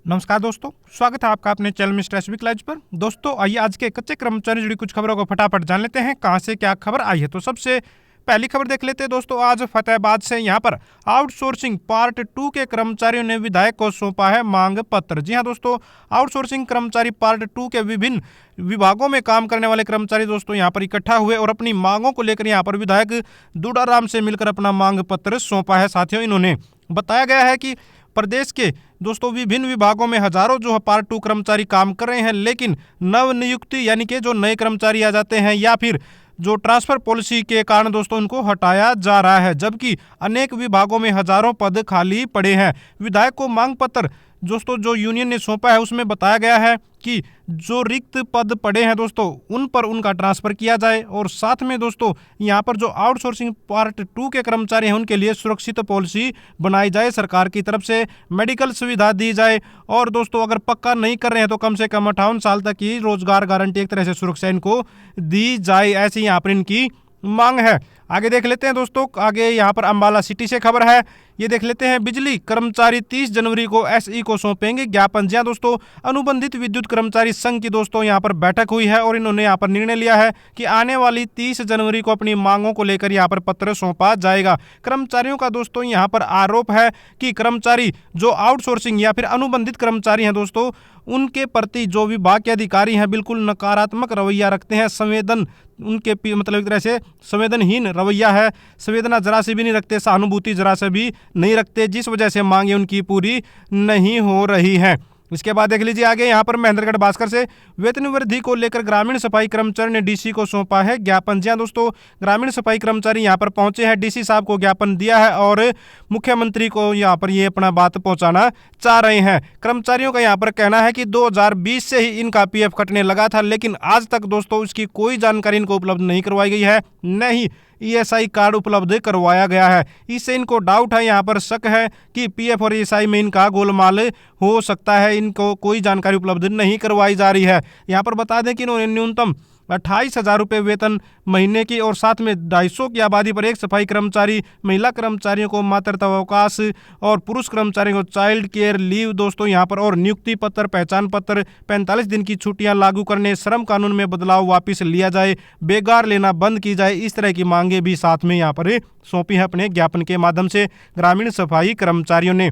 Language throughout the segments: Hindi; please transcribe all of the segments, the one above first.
नमस्कार दोस्तों, स्वागत है आपका अपने चैनल मिस्टर एसबी लाइव पर। दोस्तों आइए आज के कच्चे कर्मचारी जुड़ी कुछ खबरों को फटाफट जान लेते हैं कहां से क्या खबर आई है। तो सबसे पहली खबर देख लेते हैं दोस्तों, आज फतेहाबाद से यहां पर आउटसोर्सिंग पार्ट 2 के कर्मचारियों ने विधायक को सौंपा है मांग पत्र। जी हां दोस्तों, आउटसोर्सिंग कर्मचारी पार्ट 2 के विभिन्न विभागों में काम करने वाले कर्मचारी दोस्तों यहां पर इकट्ठा हुए और अपनी मांगों को लेकर यहां पर विधायक दुडाराम से मिलकर अपना मांग पत्र सौंपा है। साथियों, इन्होंने बताया गया है कि प्रदेश के दोस्तों विभिन्न विभागों में हजारों जो पार्ट 2 कर्मचारी काम कर रहे हैं, लेकिन नव नियुक्ति यानी कि जो नए कर्मचारी आ जाते हैं या फिर जो ट्रांसफर पॉलिसी के कारण दोस्तों इनको हटाया जा रहा है, जबकि अनेक विभागों में हजारों पद खाली पड़े हैं। विधायक को मांग पत्र दोस्तों जो यूनियन ने सौंपा है उसमें बताया गया है कि जो रिक्त पद पड़े हैं दोस्तों उन पर उनका ट्रांसफर किया जाए और साथ में दोस्तों यहाँ पर जो आउटसोर्सिंग पार्ट 2 के कर्मचारी हैं उनके लिए सुरक्षित पॉलिसी बनाई जाए, सरकार की तरफ से मेडिकल सुविधा दी जाए और दोस्तों अगर पक्का नहीं कर रहे हैं तो कम से कम 58 साल तक की रोजगार गारंटी एक तरह से सुरक्षा इनको दी जाए, ऐसी यहाँ पर इनकी मांग है। आगे देख लेते हैं दोस्तों, आगे यहाँ पर अंबाला सिटी से खबर है, ये देख लेते हैं। बिजली कर्मचारी 30 जनवरी को एसई को सौंपेंगे ज्ञापन। जी दोस्तों, अनुबंधित विद्युत कर्मचारी संघ की दोस्तों यहाँ पर बैठक हुई है और इन्होंने यहाँ पर निर्णय लिया है कि आने वाली 30 जनवरी को अपनी मांगों को लेकर यहाँ पर पत्र सौंपा जाएगा। कर्मचारियों का दोस्तों यहाँ पर आरोप है कि कर्मचारी जो आउटसोर्सिंग या फिर अनुबंधित कर्मचारी हैं दोस्तों उनके प्रति जो विभाग के अधिकारी हैं बिल्कुल नकारात्मक रवैया रखते हैं, उनके मतलब एक तरह से संवेदनहीन रवैया है, संवेदना जरा से भी नहीं रखते, सहानुभूति जरा से भी नहीं रखते, जिस वजह से मांगे उनकी पूरी नहीं हो रही है। इसके बाद देख लीजिए आगे यहाँ पर महेंद्रगढ़ भास्कर से वेतन वृद्धि को लेकर ग्रामीण सफाई कर्मचारी ने डीसी को सौंपा है ज्ञापन। जी दोस्तों, ग्रामीण सफाई कर्मचारी यहाँ पर पहुंचे हैं, डीसी साहब को ज्ञापन दिया है और मुख्यमंत्री को यहाँ पर ये अपना बात पहुंचाना चाह रहे हैं। कर्मचारियों का यहाँ पर कहना है कि 2020 से ही इनका पीएफ कटने लगा था, लेकिन आज तक दोस्तों उसकी कोई जानकारी इनको उपलब्ध नहीं करवाई गई है, न ही ईएसआई कार्ड उपलब्ध करवाया गया है। इससे इनको डाउट है, यहाँ पर शक है कि पीएफ और ईएसआई में इनका गोलमाल हो सकता है, इनको कोई जानकारी उपलब्ध नहीं करवाई जा रही है। यहाँ पर बता दें कि इन्होंने न्यूनतम 28,000 रुपये वेतन महीने की और साथ में 250 की आबादी पर एक सफाई कर्मचारी, महिला कर्मचारियों को मातृत्व अवकाश और पुरुष कर्मचारियों को चाइल्ड केयर लीव दोस्तों यहाँ पर और नियुक्ति पत्र, पहचान पत्र, 45 दिन की छुट्टियां लागू करने, श्रम कानून में बदलाव वापस लिया जाए, बेगार लेना बंद की जाए, इस तरह की मांगे भी साथ में यहाँ पर सौंपी है अपने ज्ञापन के माध्यम से ग्रामीण सफाई कर्मचारियों ने।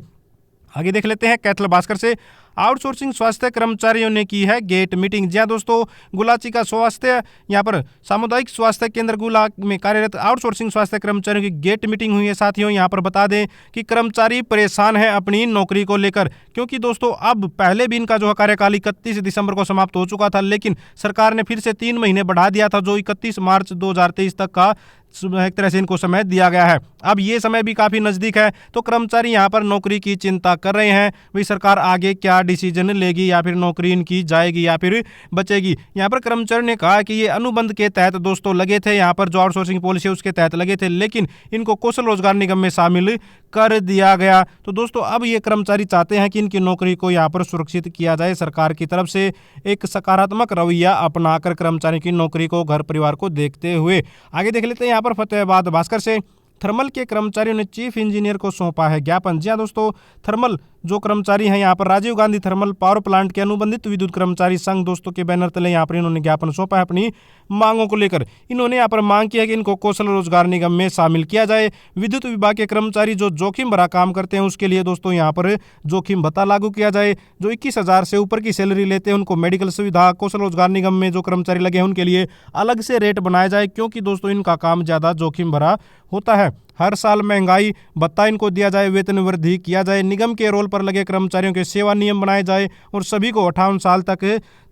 आगे देख लेते हैं कैथल भास्कर से, आउटसोर्सिंग स्वास्थ्य कर्मचारियों ने की है गेट मीटिंग। जी दोस्तों, गुलाची का स्वास्थ्य यहाँ पर सामुदायिक स्वास्थ्य केंद्र गुला में कार्यरत आउटसोर्सिंग स्वास्थ्य कर्मचारियों की गेट मीटिंग हुई है। साथियों, यहाँ पर बता दें कि कर्मचारी परेशान है अपनी नौकरी को लेकर, क्योंकि दोस्तों अब पहले भी इनका जो कार्यकाल 31 दिसंबर को समाप्त हो चुका था, लेकिन सरकार ने फिर से 3 महीने बढ़ा दिया था, जो 31 मार्च 2023 तक का एक तरह से इनको समय दिया गया है। अब ये समय भी काफी नजदीक है, तो कर्मचारी यहाँ पर नौकरी की चिंता कर रहे हैं, भाई सरकार आगे क्या डिसीजन लेगी, या फिर नौकरी इनकी जाएगी या फिर बचेगी। यहाँ पर कर्मचारी ने कहा कि ये अनुबंध के तहत दोस्तों लगे थे, यहाँ पर जो आउटसोर्सिंग पॉलिसी है उसके तहत लगे थे, लेकिन इनको कौशल रोजगार निगम में शामिल कर दिया गया। तो दोस्तों अब ये कर्मचारी चाहते हैं कि इनकी नौकरी को यहाँ पर सुरक्षित किया जाए, सरकार की तरफ से एक सकारात्मक रवैया अपनाकर कर्मचारी की नौकरी को, घर परिवार को देखते हुए। आगे देख लेते हैं यहाँ पर फतेहाबाद भास्कर से, थर्मल के कर्मचारियों ने चीफ इंजीनियर को सौंपा है ज्ञापन। जी दोस्तों, थर्मल जो कर्मचारी हैं यहाँ पर Rajiv Gandhi thermal power plant के अनुबंधित विद्युत कर्मचारी संघ दोस्तों के बैनर तले यहाँ पर इन्होंने ज्ञापन सौंपा है अपनी मांगों को लेकर। इन्होंने यहाँ पर मांग की है कि इनको कौशल रोजगार निगम में शामिल किया जाए। विद्युत विभाग के कर्मचारी जो जोखिम भरा काम करते हैं उसके लिए दोस्तों यहाँ पर जोखिम भत्ता लागू किया जाए। जो 21,000 से ऊपर की सैलरी लेते हैं उनको मेडिकल सुविधा, कौशल रोजगार निगम में जो कर्मचारी लगे हैं उनके लिए अलग से रेट बनाया जाए, क्योंकि दोस्तों इनका काम ज़्यादा जोखिम भरा होता है। हर साल महंगाई भत्ता इनको दिया जाए, वेतन वृद्धि किया जाए, निगम के रोल पर लगे कर्मचारियों के सेवा नियम बनाए जाए और सभी को 58 साल तक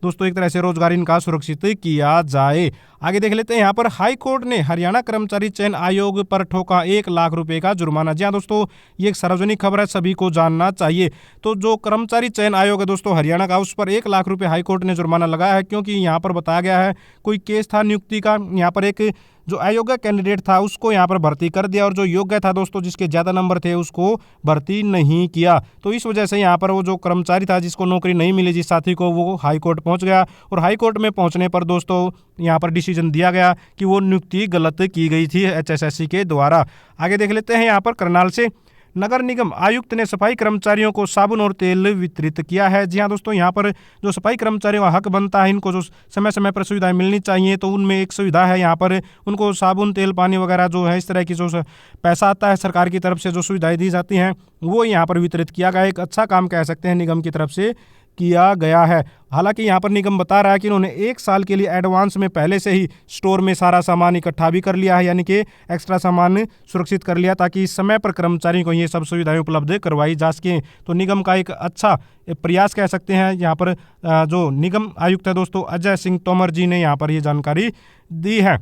दोस्तों एक तरह से रोजगार इनका सुरक्षित किया जाए। आगे देख लेते हैं यहाँ पर हाई कोर्ट ने हरियाणा कर्मचारी चयन आयोग पर ठोका 1 लाख रुपए का जुर्माना। जी हाँ दोस्तों, ये एक सार्वजनिक खबर है, सभी को जानना चाहिए। तो जो कर्मचारी चयन आयोग है दोस्तों हरियाणा का, उस पर 1 लाख रुपए हाई कोर्ट ने जुर्माना लगाया है, क्योंकि यहाँ पर बताया गया है कोई केस था नियुक्ति का, यहाँ पर एक जो अयोग्य कैंडिडेट था उसको यहाँ पर भर्ती कर दिया और जो योग्य था दोस्तों जिसके ज़्यादा नंबर थे उसको भर्ती नहीं किया। तो इस वजह से यहाँ पर वो जो कर्मचारी था जिसको नौकरी नहीं मिली, जिस साथी को, वो हाई कोर्ट पहुँच गया और हाई कोर्ट में पहुँचने पर दोस्तों यहाँ पर डिसीजन दिया गया कि वो नियुक्ति गलत की गई थी एचएसएससी के द्वारा। आगे देख लेते हैं यहाँ पर करनाल से, नगर निगम आयुक्त ने सफाई कर्मचारियों को साबुन और तेल वितरित किया है। जी हाँ दोस्तों, यहाँ पर जो सफाई कर्मचारियों का हक बनता है, इनको जो समय समय पर सुविधाएं मिलनी चाहिए, तो उनमें एक सुविधा है यहाँ पर उनको साबुन तेल पानी वगैरह जो है इस तरह की जो पैसा आता है सरकार की तरफ से, जो सुविधाएं दी जाती हैं वो यहाँ पर वितरित किया गया। एक अच्छा काम कह सकते हैं निगम की तरफ से किया गया है। हालांकि यहाँ पर निगम बता रहा है कि उन्होंने 1 साल के लिए एडवांस में पहले से ही स्टोर में सारा सामान इकट्ठा भी कर लिया है, यानी कि एक्स्ट्रा सामान सुरक्षित कर लिया ताकि समय पर कर्मचारियों को ये सब सुविधाएं उपलब्ध करवाई जा सकें। तो निगम का एक अच्छा प्रयास कह सकते हैं। यहाँ पर जो निगम आयुक्त है दोस्तों अजय सिंह तोमर जी ने यहाँ पर ये जानकारी दी है।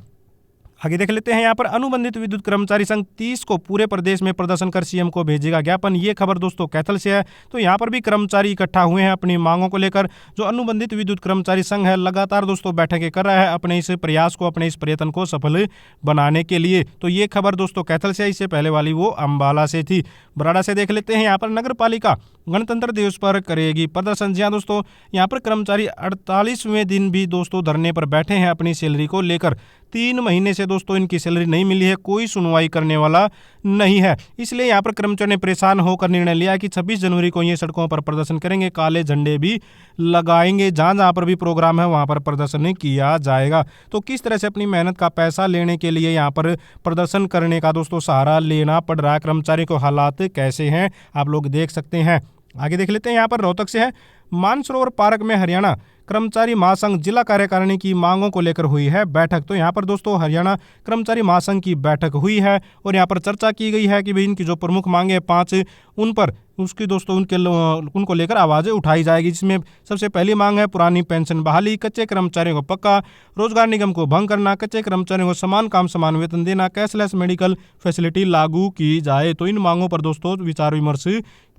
आगे देख लेते हैं। यहाँ पर अनुबंधित विद्युत कर्मचारी संघ 30 को पूरे प्रदेश में प्रदर्शन कर सीएम को भेजेगा ज्ञापन। ये खबर दोस्तों कैथल से है। तो यहाँ पर भी कर्मचारी इकट्ठा हुए हैं अपनी मांगों को लेकर। जो अनुबंधित विद्युत कर्मचारी संघ है लगातार दोस्तों बैठकें कर रहा है अपने इस प्रयास को, अपने इस प्रयत्न को सफल बनाने के लिए। तो ये खबर दोस्तों कैथल से, इससे पहले वाली वो अम्बाला से थी। बराड़ा से देख लेते हैं। यहाँ पर नगर पालिका गणतंत्र दिवस पर करेगी प्रदर्शन। जी हाँ दोस्तों, यहाँ पर कर्मचारी 48वें दिन भी दोस्तों धरने पर बैठे हैं अपनी सैलरी को लेकर। 3 महीने से दोस्तों इनकी सैलरी नहीं मिली है, कोई सुनवाई करने वाला नहीं है। इसलिए यहाँ पर कर्मचारियों ने परेशान होकर निर्णय लिया कि 26 जनवरी को ये सड़कों पर प्रदर्शन करेंगे, काले झंडे भी लगाएंगे। जहाँ जहाँ पर भी प्रोग्राम है वहाँ पर प्रदर्शन किया जाएगा। तो किस तरह से अपनी मेहनत का पैसा लेने के लिए यहाँ पर प्रदर्शन करने का दोस्तों सहारा लेना पड़ रहा है कर्मचारी को, हालात कैसे हैं आप लोग देख सकते हैं। आगे देख लेते हैं। यहाँ पर रोहतक से है। मानसरोवर पार्क में हरियाणा कर्मचारी महासंघ जिला कार्यकारिणी की मांगों को लेकर हुई है बैठक। तो यहाँ पर दोस्तों हरियाणा कर्मचारी महासंघ की बैठक हुई है और यहाँ पर चर्चा की गई है कि भाई इनकी जो प्रमुख मांगे 5 उन पर उसकी दोस्तों उनको लेकर आवाज़ें उठाई जाएगी। जिसमें सबसे पहली मांग है पुरानी पेंशन बहाली, कच्चे कर्मचारियों को पक्का रोजगार निगम को भंग करना, कच्चे कर्मचारियों को समान काम समान वेतन देना, कैशलेस मेडिकल फैसिलिटी लागू की जाए। तो इन मांगों पर दोस्तों विचार विमर्श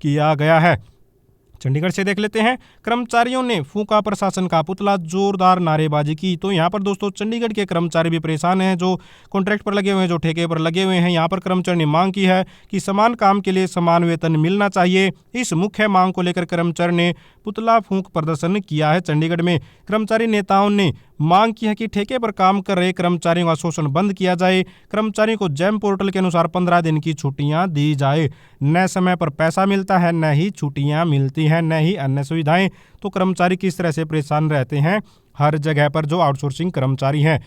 किया गया है। चंडीगढ़ से देख लेते हैं। कर्मचारियों ने फूंका प्रशासन का पुतला, जोरदार नारेबाजी की। तो यहाँ पर दोस्तों चंडीगढ़ के कर्मचारी भी परेशान हैं, जो कॉन्ट्रैक्ट पर लगे हुए हैं, जो ठेके पर लगे हुए हैं। यहाँ पर कर्मचारी ने मांग की है कि समान काम के लिए समान वेतन मिलना चाहिए। इस मुख्य मांग को लेकर कर्मचारी ने पुतला फूंक प्रदर्शन किया है। चंडीगढ़ में कर्मचारी नेताओं ने मांग की है कि ठेके पर काम कर रहे कर्मचारियों का शोषण बंद किया जाए। कर्मचारियों को जैम पोर्टल के अनुसार 15 दिन की छुट्टियां दी जाए। न समय पर पैसा मिलता है, न ही छुट्टियां मिलती हैं, न ही अन्य सुविधाएं। तो कर्मचारी किस तरह से परेशान रहते हैं हर जगह पर जो आउटसोर्सिंग कर्मचारी हैं।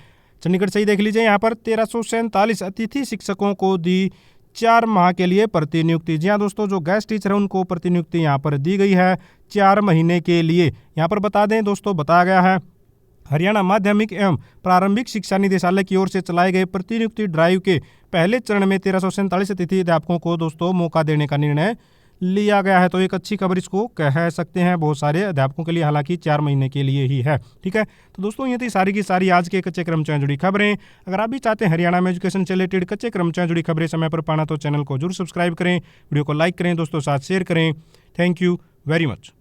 चंडीगढ़ से ही देख लीजिए। यहाँ पर 1347 अतिथि शिक्षकों को दी 4 माह के लिए प्रतिनियुक्ति। जी हाँ दोस्तों, जो गेस्ट टीचर है उनको प्रतिनियुक्ति यहाँ पर दी गई है 4 महीने के लिए। यहाँ पर बता दें दोस्तों, बताया गया है हरियाणा माध्यमिक एवं प्रारंभिक शिक्षा निदेशालय की ओर से चलाए गए प्रतिनियुक्ति ड्राइव के पहले चरण में 1347 अतिथि अध्यापकों को दोस्तों मौका देने का निर्णय लिया गया है। तो एक अच्छी खबर इसको कह सकते हैं बहुत सारे अध्यापकों के लिए, हालांकि 4 महीने के लिए ही है। ठीक है, तो दोस्तों ये थी सारी की सारी आज के कच्चे कर्मचारियों जुड़ी खबरें। अगर आप भी चाहते हैं हरियाणा में एजुकेशन से रिलेटेड कच्चे कर्मचारियों जुड़ी खबरें समय पर पाना तो चैनल को जरूर सब्सक्राइब करें, वीडियो को लाइक करें, दोस्तों साथ शेयर करें। Thank you very much.